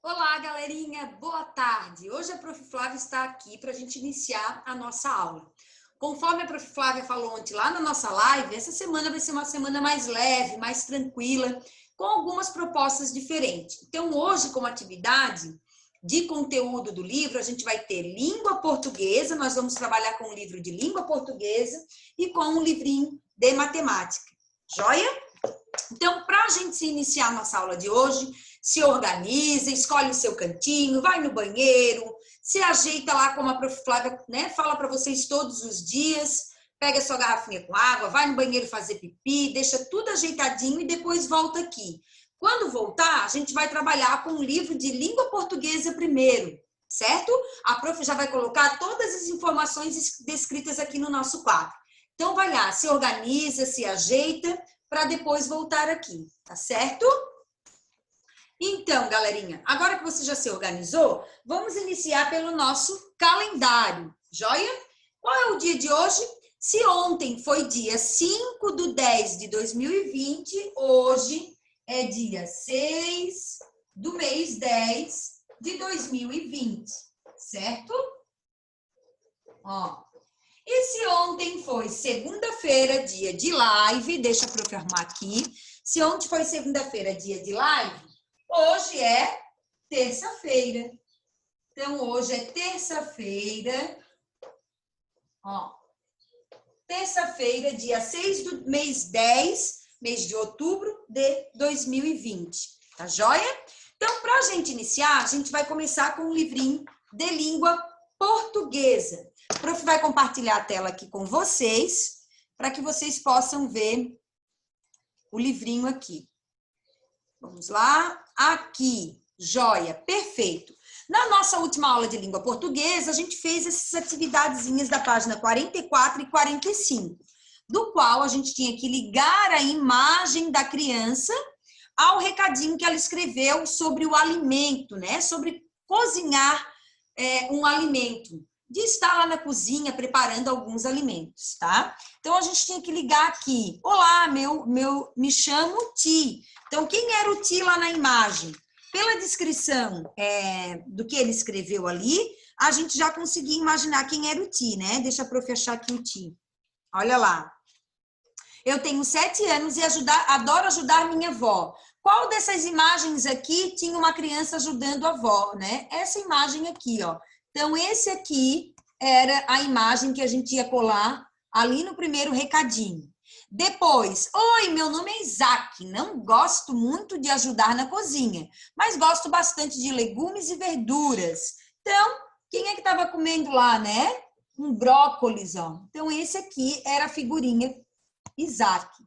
Olá, galerinha, boa tarde. Hoje a Prof. Flávia está aqui para a gente iniciar a nossa aula. Conforme a Prof. Flávia falou ontem lá na nossa live, essa semana vai ser uma semana mais leve, mais tranquila, com algumas propostas diferentes. Então, hoje, como atividade de conteúdo do livro, a gente vai ter língua portuguesa, nós vamos trabalhar com um livro de língua portuguesa e com um livrinho de matemática. Joia? Então, para a gente se iniciar a nossa aula de hoje, se organiza, escolhe o seu cantinho, vai no banheiro, se ajeita lá como a Prof. Flávia, né, fala para vocês todos os dias, pega sua garrafinha com água, vai no banheiro fazer pipi, deixa tudo ajeitadinho e depois volta aqui. Quando voltar, a gente vai trabalhar com um livro de língua portuguesa primeiro, certo? A Prof. já vai colocar todas as informações descritas aqui no nosso quadro. Então, vai lá, se organiza, se ajeita, para depois voltar aqui, tá certo? Então, galerinha, agora que você já se organizou, vamos iniciar pelo nosso calendário, joia? Qual é o dia de hoje? Se ontem foi dia 5 de 10 de 2020, hoje é dia 6 do mês 10 de 2020, certo? Ó. E se ontem foi segunda-feira, dia de live, deixa eu arrumar aqui. Se ontem foi segunda-feira, dia de live, hoje é terça-feira. Então, hoje é terça-feira. Ó. Terça-feira, dia 6 do mês 10, mês de outubro de 2020. Tá joia? Então, para a gente iniciar, a gente vai começar com um livrinho de língua portuguesa. A Prof. vai compartilhar a tela aqui com vocês, para que vocês possam ver o livrinho aqui. Vamos lá. Aqui, joia, perfeito. Na nossa última aula de língua portuguesa, a gente fez essas atividadezinhas da página 44 e 45, do qual a gente tinha que ligar a imagem da criança ao recadinho que ela escreveu sobre o alimento, né? Sobre cozinhar um alimento, de estar lá na cozinha preparando alguns alimentos, tá? Então, a gente tinha que ligar aqui. Olá, me chamo Ti. Então, quem era o Ti lá na imagem? Pela descrição do que ele escreveu ali, a gente já conseguia imaginar quem era o Ti, né? Deixa a Prof. achar aqui o Ti. Olha lá. Eu tenho 7 anos e adoro ajudar minha avó. Qual dessas imagens aqui tinha uma criança ajudando a avó, né? Essa imagem aqui, ó. Então, esse aqui era a imagem que a gente ia colar ali no primeiro recadinho. Depois, oi, meu nome é Isaac, não gosto muito de ajudar na cozinha, mas gosto bastante de legumes e verduras. Então, quem é que estava comendo lá, né? Um brócolis, ó. Então, esse aqui era a figurinha Isaac.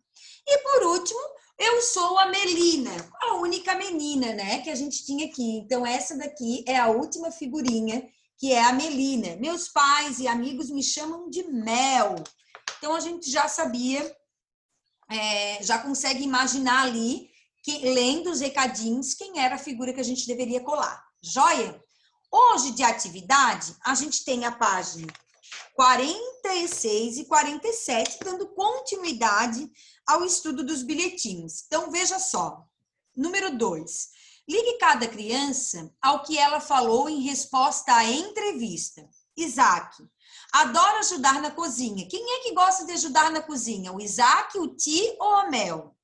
E por último, eu sou a Melina, a única menina, né, que a gente tinha aqui. Então, essa daqui é a última figurinha, que é a Melina. Meus pais e amigos me chamam de Mel. Então, a gente já sabia, já consegue imaginar ali, lendo os recadinhos, quem era a figura que a gente deveria colar. Joia? Hoje, de atividade, a gente tem a página 46 e 47, dando continuidade ao estudo dos bilhetinhos. Então, veja só. Número 2. Ligue cada criança ao que ela falou em resposta à entrevista. Isaac. Adoro ajudar na cozinha. Quem é que gosta de ajudar na cozinha? O Isaac, o Ti ou a Mel?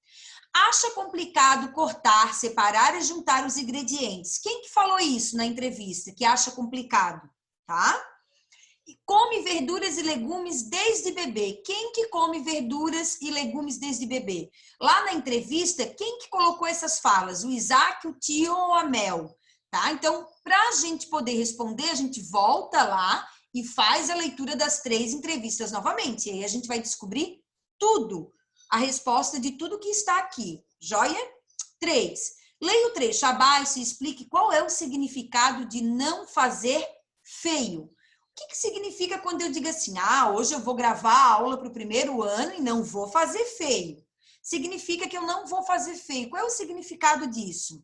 Acha complicado cortar, separar e juntar os ingredientes. Quem que falou isso na entrevista? Que acha complicado, tá? Come verduras e legumes desde bebê. Quem que come verduras e legumes desde bebê? Lá na entrevista, quem que colocou essas falas? O Isaac, o Tio ou a Mel? Tá? Então, para a gente poder responder, a gente volta lá e faz a leitura das 3 entrevistas novamente. E aí a gente vai descobrir tudo, a resposta de tudo que está aqui. Joia? 3. Leia o trecho abaixo e explique qual é o significado de não fazer feio. O que significa quando eu digo assim, hoje eu vou gravar a aula para o primeiro ano e não vou fazer feio? Significa que eu não vou fazer feio. Qual é o significado disso?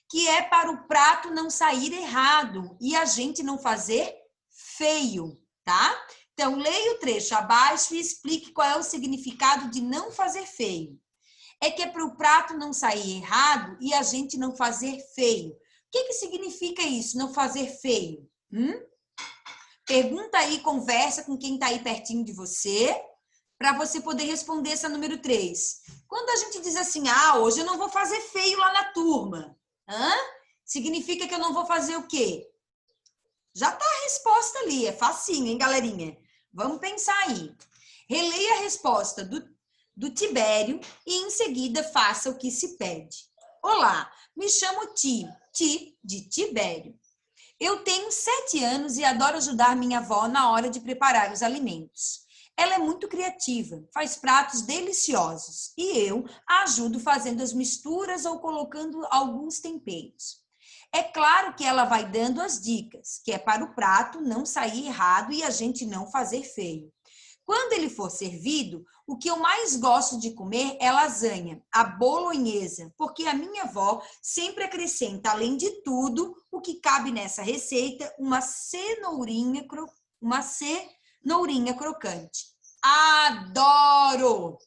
Que é para o prato não sair errado e a gente não fazer feio, tá? Então, leia o trecho abaixo e explique qual é o significado de não fazer feio. É que é para o prato não sair errado e a gente não fazer feio. que significa isso, não fazer feio? Pergunta aí, conversa com quem está aí pertinho de você, para você poder responder essa número 3. Quando a gente diz assim, hoje eu não vou fazer feio lá na turma, significa que eu não vou fazer o quê? Já está a resposta ali, é facinho, hein, galerinha? Vamos pensar aí. Releia a resposta do Tibério e, em seguida, faça o que se pede. Olá, me chamo Ti de Tibério. Eu tenho 7 anos e adoro ajudar minha avó na hora de preparar os alimentos. Ela é muito criativa, faz pratos deliciosos e eu a ajudo fazendo as misturas ou colocando alguns temperos. É claro que ela vai dando as dicas, que é para o prato não sair errado e a gente não fazer feio. Quando ele for servido, o que eu mais gosto de comer é lasanha, a bolonhesa, porque a minha avó sempre acrescenta, além de tudo, o que cabe nessa receita, uma cenourinha crocante. Adoro!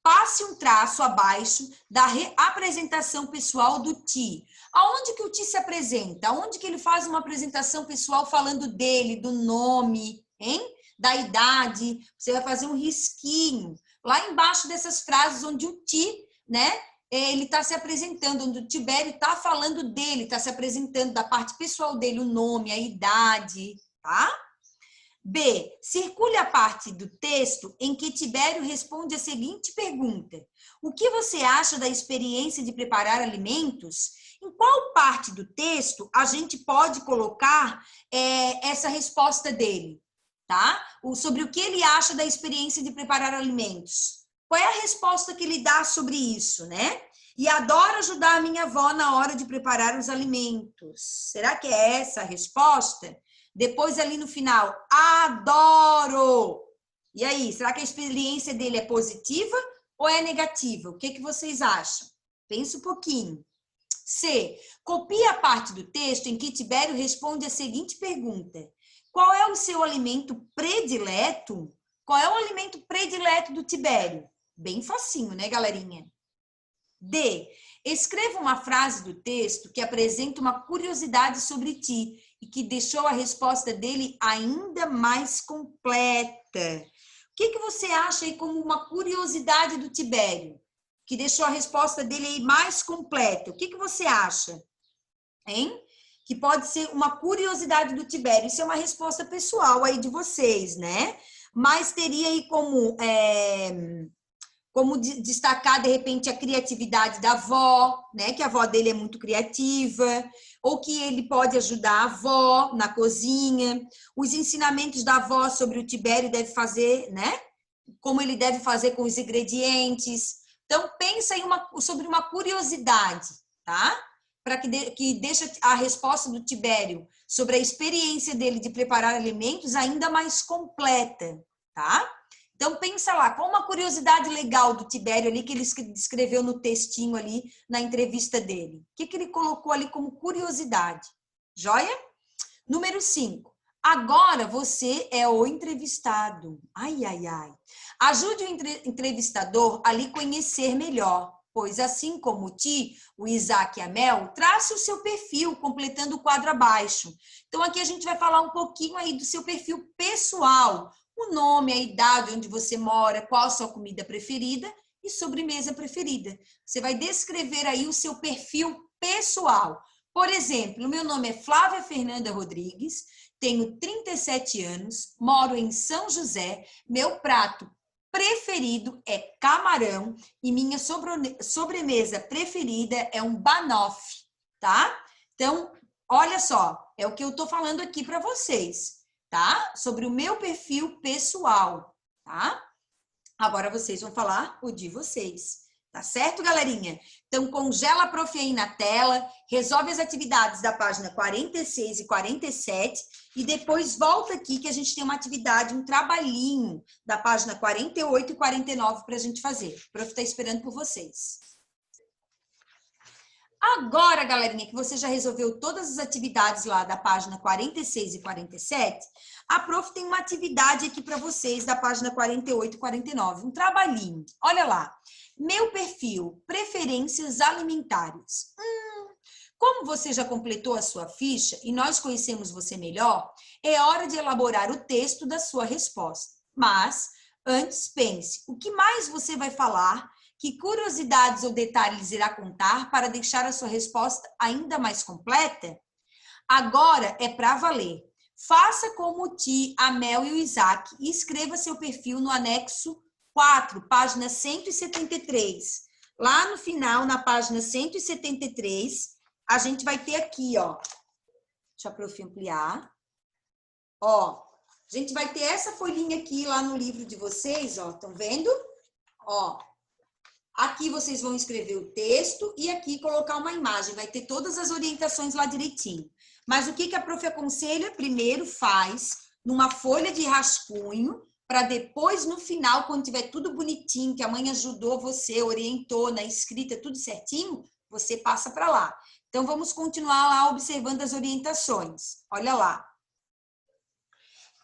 Passe um traço abaixo da apresentação pessoal do Ti. Aonde que o Ti se apresenta? Aonde que ele faz uma apresentação pessoal falando dele, do nome, hein? Da idade? Você vai fazer um risquinho lá embaixo dessas frases onde o Ti, né? Ele está se apresentando, onde o Tibério está falando dele, está se apresentando da parte pessoal dele, o nome, a idade, tá? B. Circule a parte do texto em que Tibério responde a seguinte pergunta. O que você acha da experiência de preparar alimentos? Em qual parte do texto a gente pode colocar essa resposta dele? Tá? Sobre o que ele acha da experiência de preparar alimentos. Qual é a resposta que ele dá sobre isso, né? E adoro ajudar a minha avó na hora de preparar os alimentos. Será que é essa a resposta? Depois, ali no final, adoro! E aí, será que a experiência dele é positiva ou é negativa? O que vocês acham? Pensa um pouquinho. C. Copie a parte do texto em que Tibério responde a seguinte pergunta. Qual é o seu alimento predileto? Qual é o alimento predileto do Tibério? Bem facinho, né, galerinha? D. Escreva uma frase do texto que apresenta uma curiosidade sobre ti e que deixou a resposta dele ainda mais completa. O que você acha aí como uma curiosidade do Tibério? Que deixou a resposta dele aí mais completa. O que você acha? Hein? Que pode ser uma curiosidade do Tibério. Isso é uma resposta pessoal aí de vocês, né? Mas teria aí como destacar, de repente, a criatividade da avó, né? Que a avó dele é muito criativa, ou que ele pode ajudar a avó na cozinha, os ensinamentos da avó sobre o Tibério deve fazer, né? Como ele deve fazer com os ingredientes. Então, pensa em sobre uma curiosidade, tá? Para que deixa a resposta do Tibério sobre a experiência dele de preparar alimentos ainda mais completa, tá? Então, pensa lá, qual uma curiosidade legal do Tibério ali que ele escreveu no textinho ali na entrevista dele? O que ele colocou ali como curiosidade? Joia? Número 5. Agora você é o entrevistado. Ai, ai, ai. Ajude o entrevistador a lhe conhecer melhor, pois assim como o Ti, o Isaac e a Mel, trace o seu perfil, completando o quadro abaixo. Então, aqui a gente vai falar um pouquinho aí do seu perfil pessoal. O nome, a idade, onde você mora, qual a sua comida preferida e sobremesa preferida. Você vai descrever aí o seu perfil pessoal. Por exemplo, o meu nome é Flávia Fernanda Rodrigues, tenho 37 anos, moro em São José, meu prato preferido é camarão e minha sobremesa preferida é um banoffee, tá? Então, olha só, é o que eu tô falando aqui para vocês, tá? Sobre o meu perfil pessoal, tá? Agora vocês vão falar o de vocês. Tá certo, galerinha? Então, congela a prof aí na tela, resolve as atividades da página 46 e 47 e depois volta aqui que a gente tem uma atividade, um trabalhinho da página 48 e 49 para a gente fazer. O prof está esperando por vocês. Agora, galerinha, que você já resolveu todas as atividades lá da página 46 e 47, a prof tem uma atividade aqui para vocês da página 48 e 49, um trabalhinho. Olha lá, meu perfil, preferências alimentares. Como você já completou a sua ficha e nós conhecemos você melhor, é hora de elaborar o texto da sua resposta. Mas, antes pense, o que mais você vai falar? Que curiosidades ou detalhes irá contar para deixar a sua resposta ainda mais completa? Agora é para valer. Faça como o Ti, a Mel e o Isaac e escreva seu perfil no anexo 4, página 173. Lá no final, na página 173, a gente vai ter aqui, ó. Deixa a prof ampliar. Ó, a gente vai ter essa folhinha aqui lá no livro de vocês, ó. Estão vendo? Ó. Aqui vocês vão escrever o texto e aqui colocar uma imagem. Vai ter todas as orientações lá direitinho. Mas o que a prof aconselha? Primeiro faz numa folha de rascunho, para depois, no final, quando tiver tudo bonitinho, que a mãe ajudou você, orientou na escrita, tudo certinho, você passa para lá. Então, vamos continuar lá observando as orientações. Olha lá.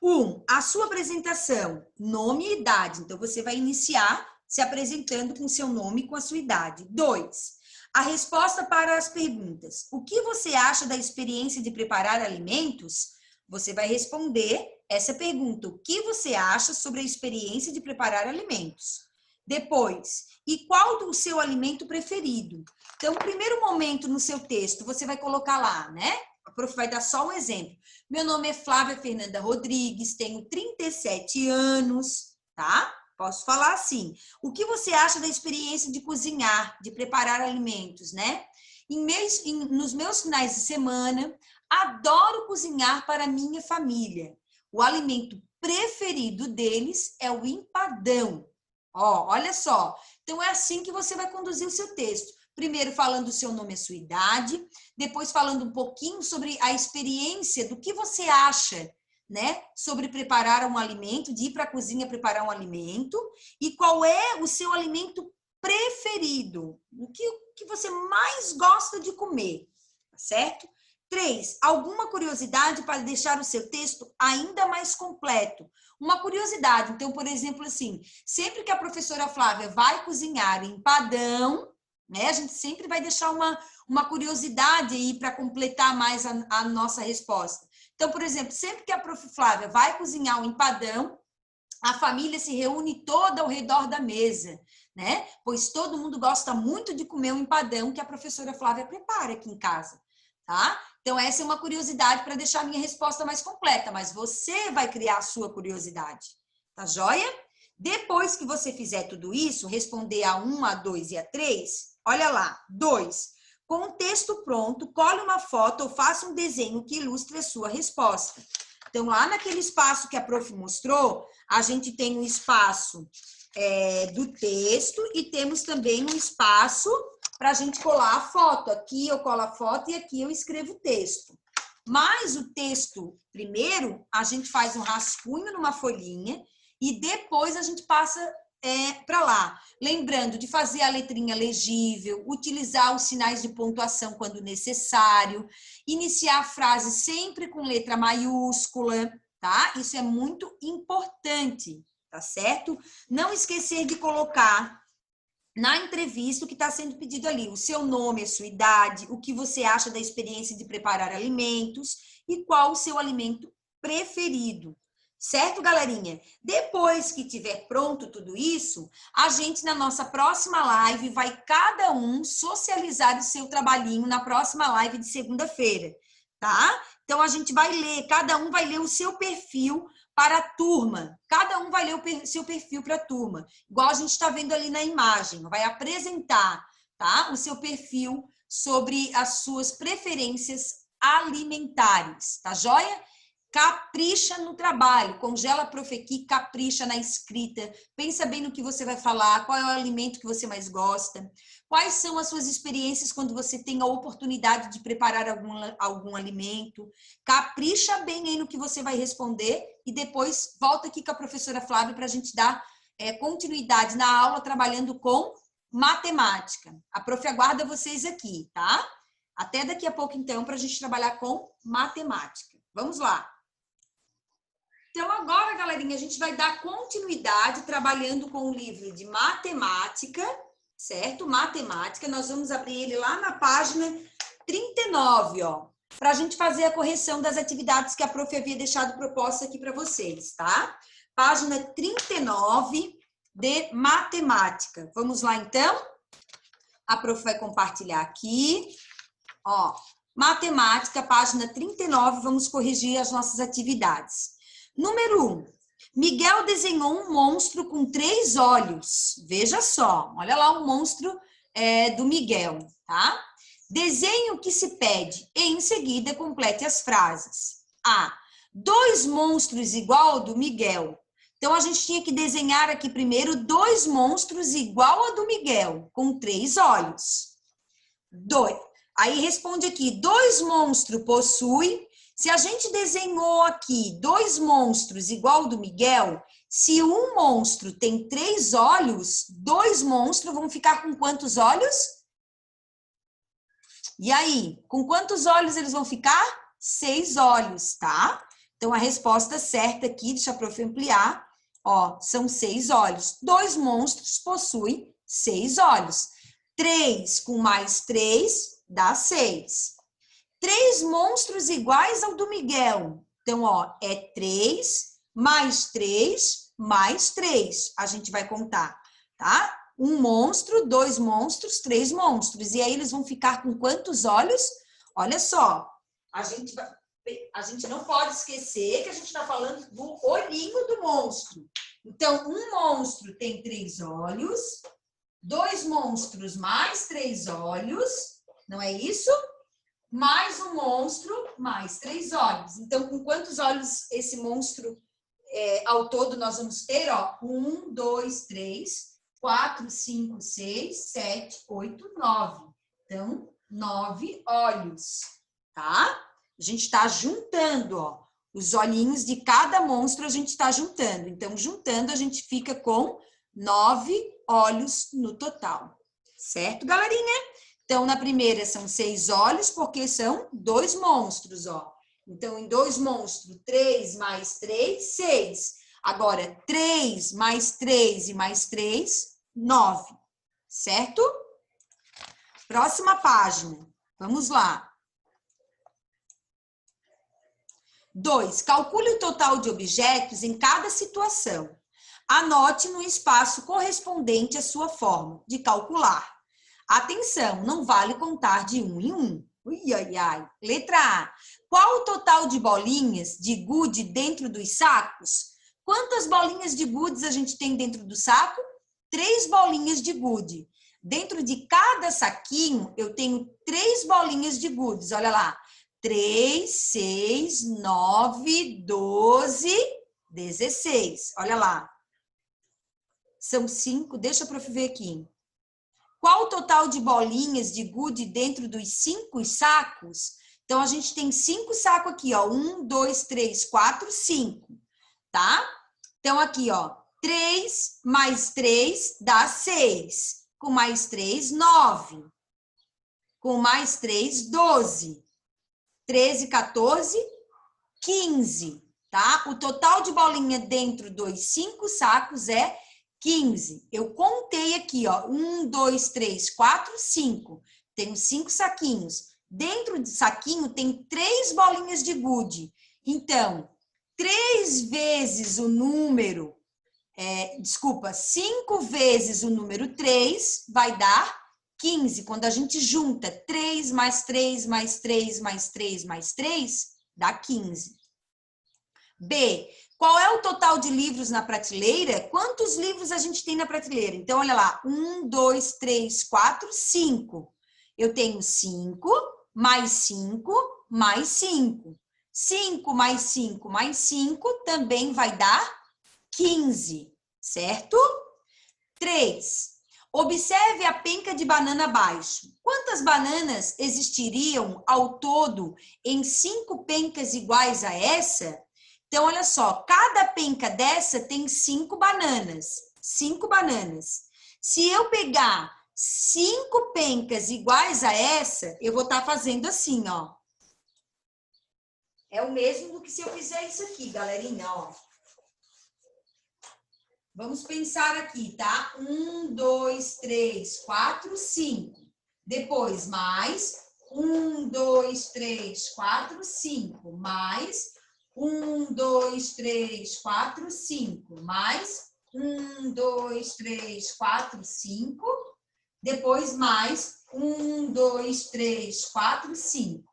1. A sua apresentação, nome e idade. Então, você vai iniciar se apresentando com seu nome e com a sua idade. 2. A resposta para as perguntas. O que você acha da experiência de preparar alimentos? Você vai responder essa pergunta. O que você acha sobre a experiência de preparar alimentos? Depois, e qual o seu alimento preferido? Então, no primeiro momento no seu texto, você vai colocar lá, né? A prof vai dar só um exemplo. Meu nome é Flávia Fernanda Rodrigues, tenho 37 anos, tá? Posso falar assim. O que você acha da experiência de cozinhar, de preparar alimentos, né? Nos meus finais de semana, adoro cozinhar para a minha família. O alimento preferido deles é o empadão. Ó, olha só. Então, é assim que você vai conduzir o seu texto. Primeiro falando o seu nome e a sua idade, depois falando um pouquinho sobre a experiência do que você acha, né, sobre preparar um alimento, de ir para a cozinha preparar um alimento, e qual é o seu alimento preferido, o que você mais gosta de comer, tá certo? 3. Alguma curiosidade para deixar o seu texto ainda mais completo. Uma curiosidade, então, por exemplo, assim, sempre que a professora Flávia vai cozinhar empadão, né, a gente sempre vai deixar uma curiosidade aí para completar mais a nossa resposta. Então, por exemplo, sempre que a prof. Flávia vai cozinhar um empadão, a família se reúne toda ao redor da mesa, né? Pois todo mundo gosta muito de comer um empadão que a professora Flávia prepara aqui em casa, tá? Então, essa é uma curiosidade para deixar a minha resposta mais completa, mas você vai criar a sua curiosidade, tá joia? Depois que você fizer tudo isso, responder a 1, a 2 e a 3, olha lá, 2. Com o texto pronto, cole uma foto ou faça um desenho que ilustre a sua resposta. Então, lá naquele espaço que a prof mostrou, a gente tem um espaço do texto e temos também um espaço para a gente colar a foto. Aqui eu colo a foto e aqui eu escrevo o texto. Mas o texto, primeiro, a gente faz um rascunho numa folhinha e depois a gente passa para lá. Lembrando de fazer a letrinha legível, utilizar os sinais de pontuação quando necessário, iniciar a frase sempre com letra maiúscula, tá? Isso é muito importante, tá certo? Não esquecer de colocar na entrevista o que está sendo pedido ali, o seu nome, a sua idade, o que você acha da experiência de preparar alimentos e qual o seu alimento preferido. Certo, galerinha? Depois que tiver pronto tudo isso, a gente, na nossa próxima live, vai cada um socializar o seu trabalhinho na próxima live de segunda-feira, tá? Então, a gente vai ler, cada um vai ler o seu perfil para a turma. Cada um vai ler o seu perfil para a turma. Igual a gente está vendo ali na imagem. Vai apresentar, tá? O seu perfil sobre as suas preferências alimentares, tá joia? Capricha no trabalho, congela a prof aqui, capricha na escrita, pensa bem no que você vai falar, qual é o alimento que você mais gosta, quais são as suas experiências quando você tem a oportunidade de preparar algum alimento, capricha bem aí no que você vai responder e depois volta aqui com a professora Flávia para a gente dar continuidade na aula trabalhando com matemática. A prof aguarda vocês aqui, tá? Até daqui a pouco, então, para a gente trabalhar com matemática. Vamos lá. Então, agora, galerinha, a gente vai dar continuidade trabalhando com o livro de matemática, certo? Matemática. Nós vamos abrir ele lá na página 39, ó, para a gente fazer a correção das atividades que a prof havia deixado proposta aqui para vocês, tá? Página 39 de matemática. Vamos lá, então? A prof vai compartilhar aqui. Ó, matemática, página 39, vamos corrigir as nossas atividades. Número 1. Miguel desenhou um monstro com 3 olhos. Veja só, olha lá o monstro do Miguel, tá? Desenhe o que se pede e, em seguida, complete as frases. A. 2 monstros igual ao do Miguel. Então, a gente tinha que desenhar aqui primeiro 2 monstros igual ao do Miguel, com 3 olhos. 2. Aí, responde aqui, 2 monstros possuem... Se a gente desenhou aqui 2 monstros igual ao do Miguel, se um monstro tem 3 olhos, 2 monstros vão ficar com quantos olhos? E aí, com quantos olhos eles vão ficar? 6 olhos, tá? Então, a resposta certa aqui, deixa a prof ampliar, ó, são 6 olhos. 2 monstros possuem 6 olhos. 3 com mais 3 dá 6. 3 monstros iguais ao do Miguel. Então, ó, é 3 mais 3 mais 3. A gente vai contar, tá? 1 monstro, 2 monstros, 3 monstros. E aí eles vão ficar com quantos olhos? Olha só, a gente não pode esquecer que a gente está falando do olhinho do monstro. Então, 1 monstro tem 3 olhos, 2 monstros mais 3 olhos, não é isso? Mais um monstro, mais 3 olhos. Então, com quantos olhos esse monstro ao todo nós vamos ter? Ó, 1, 2, 3, 4, 5, 6, 7, 8, 9. Então, 9 olhos, tá? A gente está juntando, ó. Os olhinhos de cada monstro a gente está juntando. Então, juntando, a gente fica com 9 olhos no total. Certo, galerinha? Então, na primeira são 6 olhos, porque são 2 monstros, ó. Então, em 2 monstros, 3 mais 3, 6. Agora, 3 mais 3 e mais 3, 9. Certo? Próxima página. Vamos lá. 2. Calcule o total de objetos em cada situação. Anote no espaço correspondente à sua forma de calcular. Atenção, não vale contar de 1 em 1. Ui, ai, ai. Letra A. Qual o total de bolinhas de gude dentro dos sacos? Quantas bolinhas de gudes a gente tem dentro do saco? 3 bolinhas de gude. Dentro de cada saquinho, eu tenho 3 bolinhas de gudes. Olha lá. 3, 6, 9, 12, 16. Olha lá. São 5. Deixa a prof ver aqui. Qual o total de bolinhas de gude dentro dos 5 sacos? Então, a gente tem 5 sacos aqui, ó. 1, 2, 3, 4, 5. Tá? Então, aqui, ó. 3 mais 3 dá 6. Com mais 3, 9. Com mais 3, 12. 13, 14, 15. Tá? O total de bolinha dentro dos 5 sacos é 15. Eu contei aqui, ó, 1, 2, 3, 4, 5. Tenho 5 saquinhos. Dentro do saquinho tem 3 bolinhas de gude. Então, 3 vezes o número, 5 vezes o número 3 vai dar 15. Quando a gente junta 3 mais 3 mais 3 mais 3 mais 3, dá 15. B. Qual é o total de livros na prateleira? Quantos livros a gente tem na prateleira? Então, olha lá. 1, 2, 3, 4, 5. Eu tenho 5, mais 5, mais 5. 5 mais 5 mais 5 também vai dar 15, certo? 3. Observe a penca de banana abaixo. Quantas bananas existiriam ao todo em 5 pencas iguais a essa? Então, olha só, cada penca dessa tem 5 bananas. 5 bananas. Se eu pegar 5 pencas iguais a essa, eu vou estar fazendo assim, ó. É o mesmo do que se eu fizer isso aqui, galerinha, ó. Vamos pensar aqui, tá? 1, 2, 3, 4, 5. Depois, mais 1, 2, 3, 4, 5. Mais 1, 2, 3, 4, 5. Mais 1, 2, 3, 4, 5. Depois, mais 1, 2, 3, 4, 5.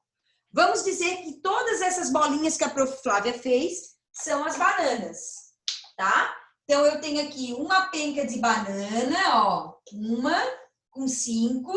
Vamos dizer que todas essas bolinhas que a prof. Flávia fez são as bananas, tá? Então, eu tenho aqui uma penca de banana, ó. Uma com 5.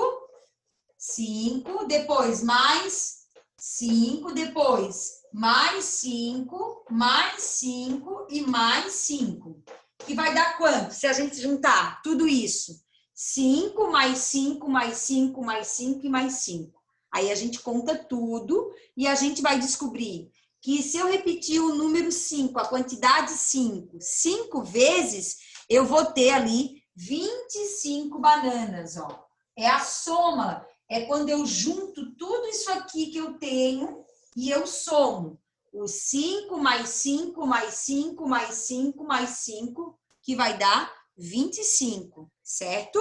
5. Depois, mais 5. Depois, mais 5. Mais 5 e mais 5. Que vai dar quanto? Se a gente juntar tudo isso. 5 mais 5 mais 5 mais 5 e mais 5. Aí a gente conta tudo e a gente vai descobrir que se eu repetir o número 5, a quantidade 5 vezes, eu vou ter ali 25 bananas, ó. É a soma, é quando eu junto tudo isso aqui que eu tenho e eu somo. O 5 mais 5 mais 5 mais 5 mais 5, que vai dar 25, certo?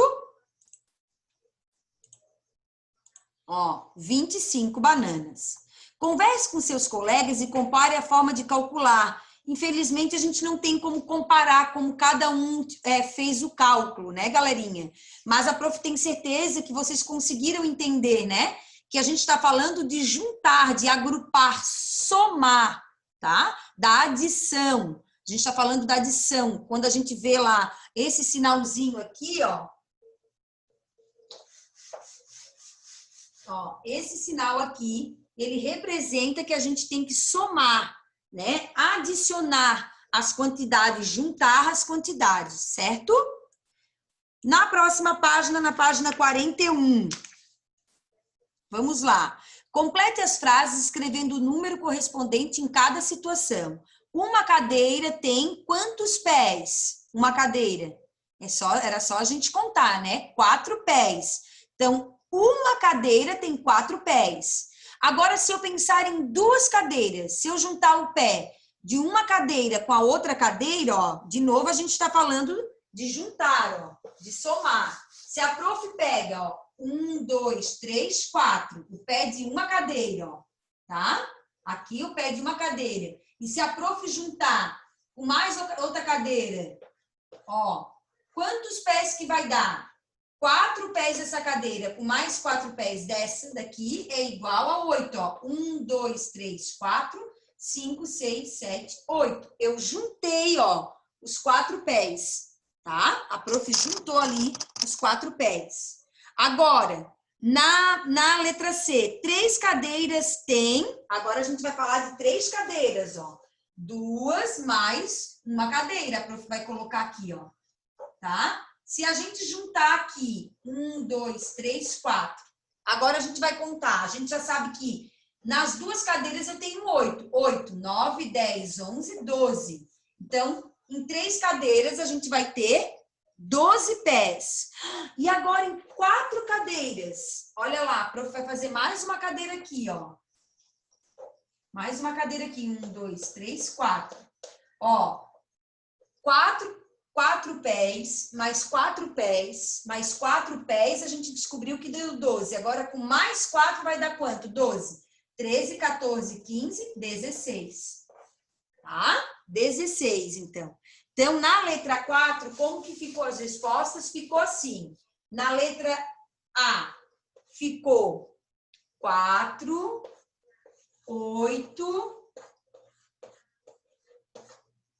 Ó, 25 bananas. Converse com seus colegas e compare a forma de calcular. Infelizmente, a gente não tem como comparar como cada um fez o cálculo, né, galerinha? Mas a prof tem certeza que vocês conseguiram entender, né? Que a gente está falando de juntar, de agrupar, somar, tá? Da adição. A gente está falando da adição. Quando a gente vê lá esse sinalzinho aqui, ó, esse sinal aqui, ele representa que a gente tem que somar, né? Adicionar as quantidades, juntar as quantidades, certo? Na próxima página, na página 41. Vamos lá. Complete as frases escrevendo o número correspondente em cada situação. Uma cadeira tem quantos pés? Uma cadeira. Era só a gente contar, né? 4 pés. Então, uma cadeira tem 4 pés. Agora, se eu pensar em 2 cadeiras, se eu juntar o pé de uma cadeira com a outra cadeira, ó, de novo a gente está falando de juntar, ó, de somar. Se a prof pega, ó, 1, 2, 3, 4, o pé de uma cadeira, ó, tá? Aqui o pé de uma cadeira. E se a prof juntar com mais outra cadeira, ó, quantos pés que vai dar? 4 pés dessa cadeira com mais 4 pés dessa daqui é igual a 8, ó. 1, 2, 3, 4, 5, 6, 7, 8. Eu juntei, ó, os 4 pés, tá? A prof juntou ali os 4 pés. Agora, na letra C, 3 cadeiras tem, agora a gente vai falar de 3 cadeiras, ó. 2 mais uma cadeira, a prof vai colocar aqui, ó, tá? Se a gente juntar aqui 1, 2, 3, 4, agora a gente vai contar. A gente já sabe que nas 2 cadeiras eu tenho 8. 8, 9, 10, 11, 12. Então, em 3 cadeiras a gente vai ter 12 pés. E agora em 4 cadeiras, olha lá, a prof vai fazer mais uma cadeira aqui, ó. Mais uma cadeira aqui, 1, 2, 3, 4. Ó, 4 pés, mais 4 pés, mais 4 pés, a gente descobriu que deu 12. Agora, com mais 4, vai dar quanto? 12. 13, 14, 15, 16. Tá? 16, então. Então, na letra 4, como que ficou as respostas? Ficou assim. Na letra A, ficou 4, 8...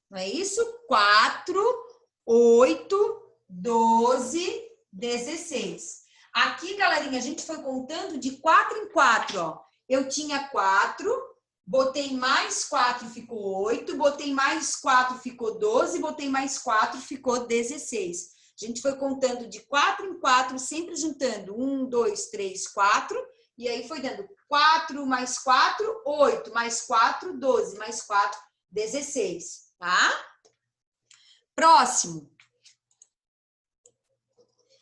Não é isso? 4, 8, 12, 16. Aqui, galerinha, a gente foi contando de 4 em 4, ó. Eu tinha 4, botei mais 4, ficou 8, botei mais 4, ficou 12, botei mais 4, ficou 16. A gente foi contando de 4 em 4, sempre juntando 1, 2, 3, 4, e aí foi dando 4 mais 4, 8, mais 4, 12, mais 4, 16. Tá? Próximo.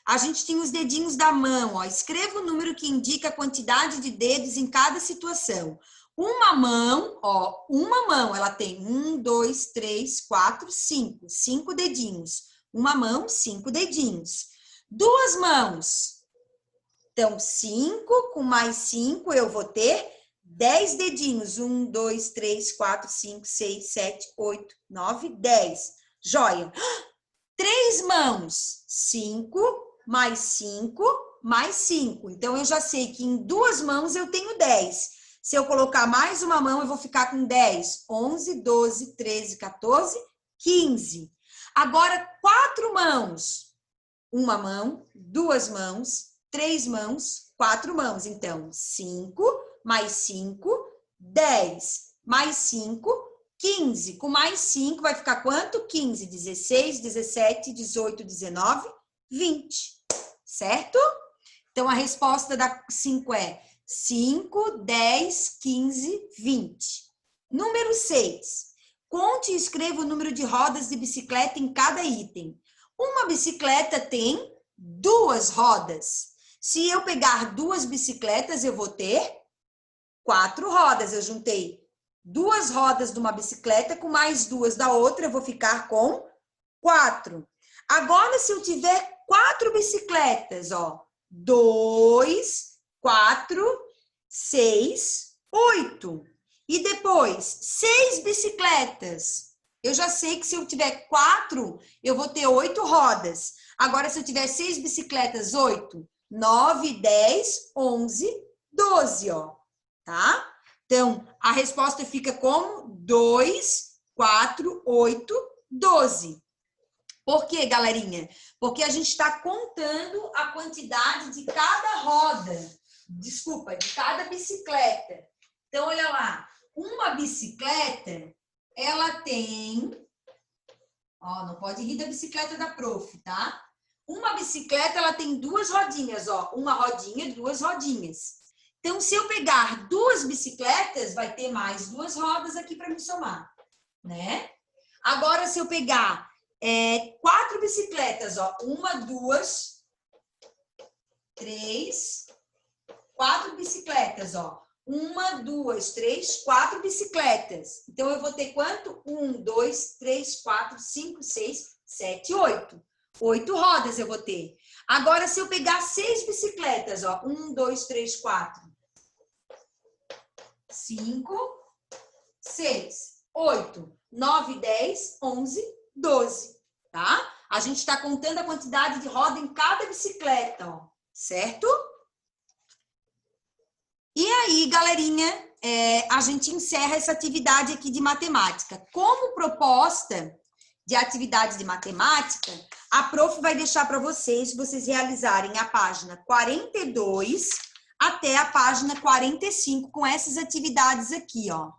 a gente tinha os dedinhos da mão, ó. Escreva o número que indica a quantidade de dedos em cada situação. Uma mão, ó, uma mão, ela tem 1, 2, 3, 4, 5. 5 dedinhos. Uma mão, 5 dedinhos. Duas mãos. Então, 5 com mais 5, eu vou ter 10 dedinhos. 1, 2, 3, 4, 5, 6, 7, 8, 9, 10. Joia. 3 mãos. 5 mais 5 mais 5. Então, eu já sei que em 2 mãos eu tenho 10. Se eu colocar mais uma mão, eu vou ficar com 10. 11, 12, 13, 14, 15. Agora, 4 mãos. Uma mão, 2 mãos, 3 mãos, 4 mãos. Então, 5 mais 5, 10. Mais 5, 15. Com mais 5 vai ficar quanto? 15, 16, 17, 18, 19, 20. Certo? Então, a resposta da 5 é 5, 10, 15, 20. Número 6. Conte e escreva o número de rodas de bicicleta em cada item. Uma bicicleta tem 2 rodas. Se eu pegar 2 bicicletas, eu vou ter 4 rodas. Eu juntei 2 rodas de uma bicicleta com mais 2 da outra, eu vou ficar com 4. Agora, se eu tiver 4 bicicletas, ó, 2, 4, 6, 8. E depois, 6 bicicletas. Eu já sei que se eu tiver 4, eu vou ter 8 rodas. Agora, se eu tiver 6 bicicletas, 8, 9, 10, 11, 12, ó. Tá? Então, a resposta fica como 2, 4, 8, 12. Por quê, galerinha? Porque a gente está contando a quantidade de cada roda. Desculpa, de cada bicicleta. Então, olha lá. Uma bicicleta, ela tem... Ó, não pode rir da bicicleta da prof, tá? Uma bicicleta, ela tem 2 rodinhas, ó. Uma rodinha, 2 rodinhas. Então, se eu pegar 2 bicicletas, vai ter mais 2 rodas aqui para me somar, né? Agora, se eu pegar 4 bicicletas, ó. 1, 2, 3, 4 bicicletas, ó. 1, 2, 3, 4 bicicletas. Então, eu vou ter quanto? 1, 2, 3, 4, 5, 6, 7, 8. 8 rodas eu vou ter. Agora, se eu pegar 6 bicicletas, ó. 1, 2, 3, 4, 5, 6, 8, 9, 10, 11, 12. Tá? A gente está contando a quantidade de roda em cada bicicleta, ó. Certo? E aí, galerinha, a gente encerra essa atividade aqui de matemática. Como proposta de atividade de matemática, a prof vai deixar para vocês realizarem a página 42 até a página 45 com essas atividades aqui, ó.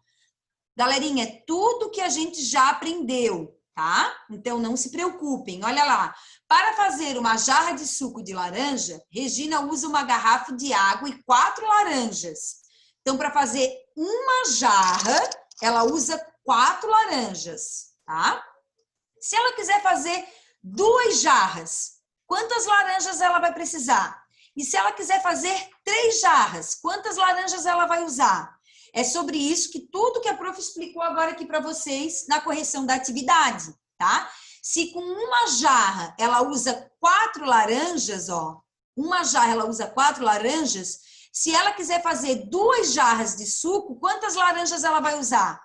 Galerinha, tudo que a gente já aprendeu, tá? Então, não se preocupem. Olha lá. Para fazer uma jarra de suco de laranja, Regina usa uma garrafa de água e 4 laranjas. Então, para fazer uma jarra, ela usa 4 laranjas, tá? Se ela quiser fazer 2 jarras, quantas laranjas ela vai precisar? E se ela quiser fazer 3 jarras, quantas laranjas ela vai usar? É sobre isso que tudo que a prof explicou agora aqui para vocês na correção da atividade, tá? Se com uma jarra ela usa 4 laranjas, ó, uma jarra ela usa 4 laranjas, se ela quiser fazer 2 jarras de suco, quantas laranjas ela vai usar?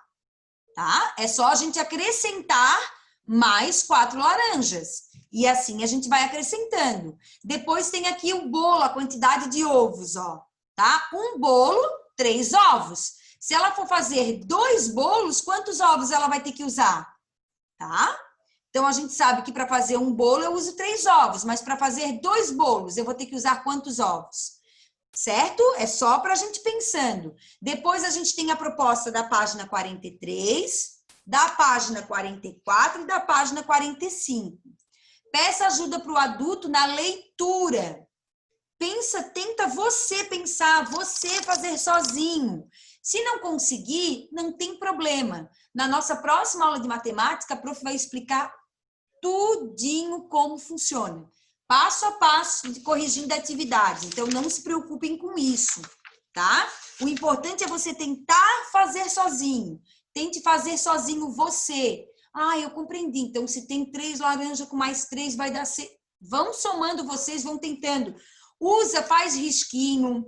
Tá? É só a gente acrescentar mais 4 laranjas. E assim a gente vai acrescentando. Depois tem aqui o bolo, a quantidade de ovos, ó, tá? Um bolo, 3 ovos. Se ela for fazer 2 bolos, quantos ovos ela vai ter que usar? Tá? Então, a gente sabe que para fazer um bolo eu uso 3 ovos, mas para fazer 2 bolos eu vou ter que usar quantos ovos? Certo? É só para a gente pensando. Depois a gente tem a proposta da página 43, da página 44 e da página 45. Peça ajuda para o adulto na leitura. Pensa, tenta você pensar, você fazer sozinho. Se não conseguir, não tem problema. Na nossa próxima aula de matemática, a prof vai explicar tudinho como funciona. passo a passo, corrigindo a atividade. Então, não se preocupem com isso, tá? O importante é você tentar fazer sozinho. Tente fazer sozinho você. Ah, eu compreendi. Então, se tem 3 laranjas com mais 3, vai dar... Vão somando vocês, vão tentando. Usa, faz risquinho.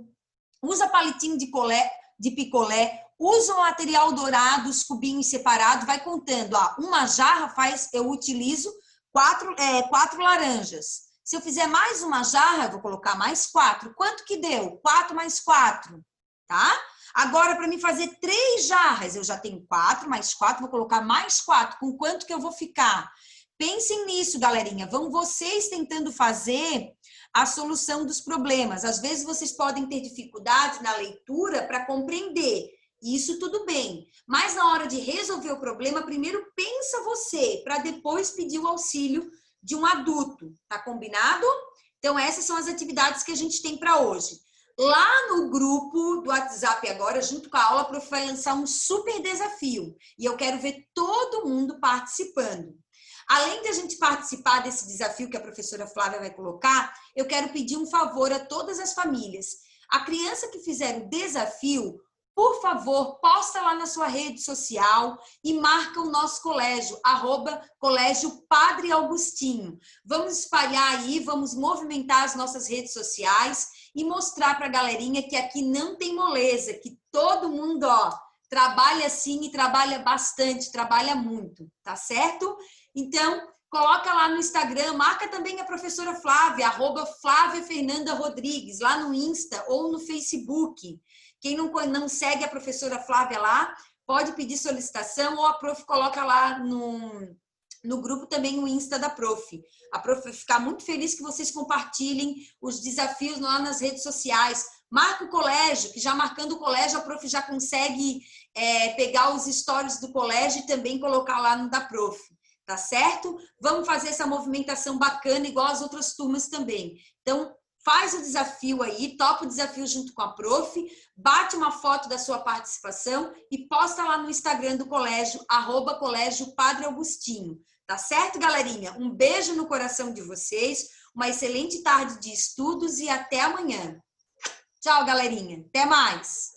Usa palitinho de picolé. Usa o material dourado, os cubinhos separados. Vai contando. Ó, uma jarra eu utilizo 4 laranjas. Se eu fizer mais uma jarra, eu vou colocar mais 4. Quanto que deu? 4 mais 4, tá? Agora, para mim fazer 3 jarras, eu já tenho 4 mais 4, vou colocar mais 4. Com quanto que eu vou ficar? Pensem nisso, galerinha. Vão vocês tentando fazer a solução dos problemas. Às vezes, vocês podem ter dificuldade na leitura para compreender. Isso tudo bem. Mas na hora de resolver o problema, primeiro pensa você, para depois pedir o auxílio de um adulto, tá combinado? Então, essas são as atividades que a gente tem para hoje. Lá no grupo do WhatsApp agora, junto com a aula, a prof vai lançar um super desafio. E eu quero ver todo mundo participando. Além de a gente participar desse desafio que a professora Flávia vai colocar, eu quero pedir um favor a todas as famílias. A criança que fizer o desafio, por favor, posta lá na sua rede social e marca o nosso colégio, @Colégio Padre Augustinho. Vamos espalhar aí, vamos movimentar as nossas redes sociais e mostrar para a galerinha que aqui não tem moleza, que todo mundo, ó, trabalha sim e trabalha bastante, trabalha muito, tá certo? Então, coloca lá no Instagram, marca também a professora Flávia, @Flávia Fernanda Rodrigues, lá no Insta ou no Facebook. Quem não segue a professora Flávia lá, pode pedir solicitação ou a prof coloca lá no grupo também o Insta da prof. A prof vai ficar muito feliz que vocês compartilhem os desafios lá nas redes sociais. Marca o colégio, que já marcando o colégio, a prof já consegue pegar os stories do colégio e também colocar lá no da prof. Tá certo? Vamos fazer essa movimentação bacana, igual as outras turmas também. Então, faz o desafio aí, topa o desafio junto com a prof, bate uma foto da sua participação e posta lá no Instagram do colégio, @Colégio Padre Augustinho. Tá certo, galerinha? Um beijo no coração de vocês, uma excelente tarde de estudos e até amanhã. Tchau, galerinha. Até mais!